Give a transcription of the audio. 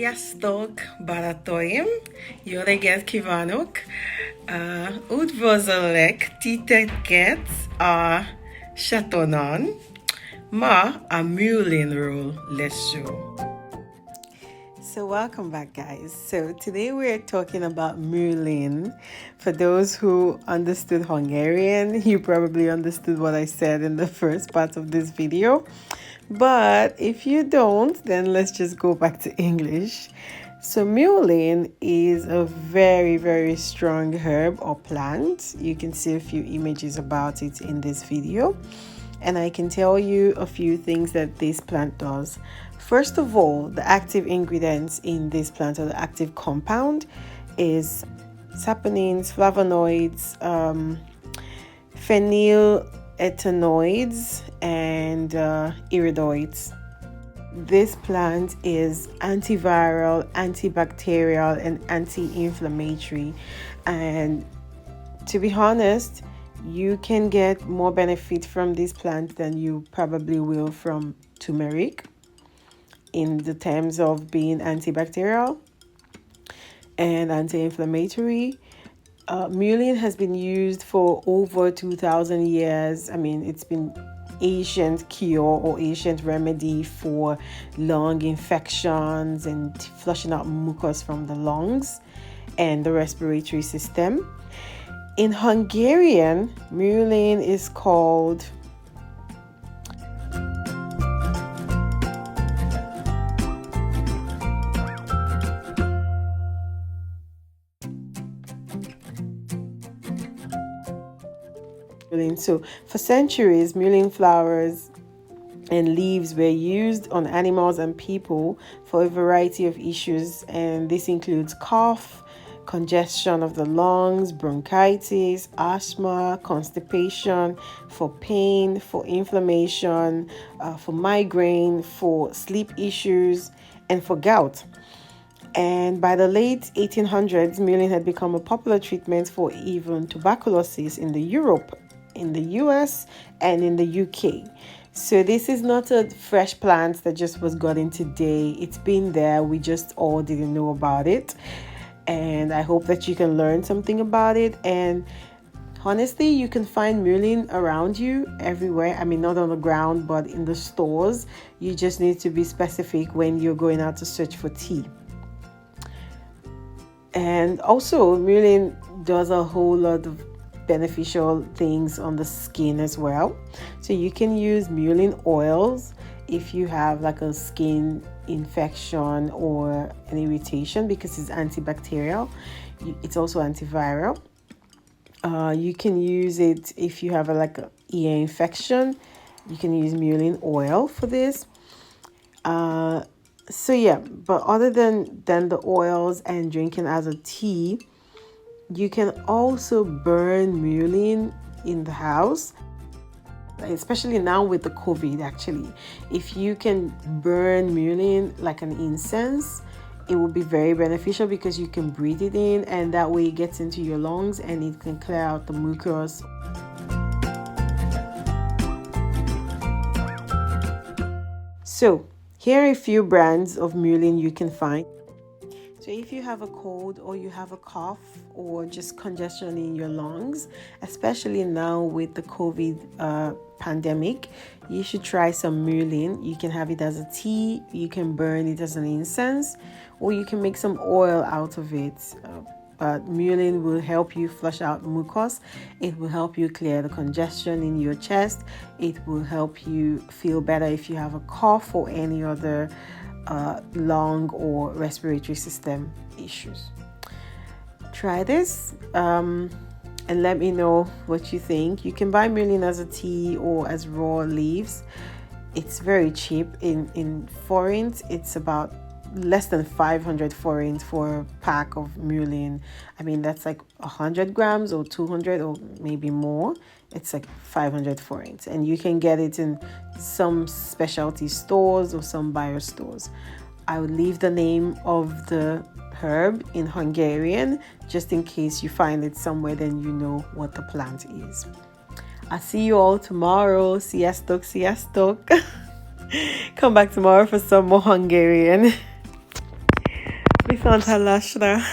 Sziasztok, barátaim! Jó reggelt kívánok! Üdvözöllek titeket a csatornán. Ma a Mullein lesz szó. So welcome back, guys. So today we're talking about Mullein. For those who understood Hungarian, you probably understood what I said in the first part of this video. But if you don't, then let's just go back to English. So mullein is a very, very strong herb or plant. You can see a few images about it in this video. And I can tell you a few things that this plant does. First of all, the active ingredients in this plant, or the active compound, is saponins, flavonoids, phenylethanoids, and iridoids. This plant is antiviral, antibacterial, and anti-inflammatory. And to be honest, you can get more benefit from this plant than you probably will from turmeric in the terms of being antibacterial and anti-inflammatory. Mullein has been used for over 2,000 years. I mean, it's been ancient cure or ancient remedy for lung infections and flushing out mucus from the lungs and the respiratory system. In Hungarian, mullein is called mullein. So for centuries, mullein flowers and leaves were used on animals and people for a variety of issues, and this includes cough, congestion of the lungs, bronchitis, asthma, constipation, for pain, for inflammation, for migraine, for sleep issues, and for gout. And by the late 1800s, mullein had become a popular treatment for even tuberculosis in Europe, in the US, and in the UK. So this is not a fresh plant that just was got in today. It's been there. We just all didn't know about it. And I hope that you can learn something about it. And honestly, you can find mullein around you everywhere. I mean, not on the ground, but in the stores. You just need to be specific when you're going out to search for tea. And also, mullein does a whole lot of beneficial things on the skin as well. So you can use mullein oils if you have like a skin infection or an irritation, because it's antibacterial. It's also antiviral. You can use it if you have like an ear infection. You can use mullein oil for this. So yeah, but other than the oils and drinking as a tea, you can also burn mullein in the house, especially now with the COVID. Actually, if you can burn mullein like an incense, it will be very beneficial because you can breathe it in, and that way it gets into your lungs and it can clear out the mucus. So here are a few brands of mullein you can find. So if you have a cold or you have a cough or just congestion in your lungs, especially now with the COVID pandemic, you should try some mullein. You can have it as a tea, you can burn it as an incense, or you can make some oil out of it. But mullein will help you flush out mucus. It will help you clear the congestion in your chest. It will help you feel better if you have a cough or any other lung or respiratory system issues. Try this and let me know what you think. You can buy mullein as a tea or as raw leaves. It's very cheap. In forints, it's about less than 500 forints for a pack of mullein. I mean, that's like 100 grams or 200 or maybe more. It's like 500 forints, and you can get it in some specialty stores or some bio stores. I will leave the name of the herb in Hungarian just in case you find it somewhere, then you know what the plant is. I'll see you all tomorrow. Sziasztok, sziasztok. Come back tomorrow for some more Hungarian. It's not a lush now.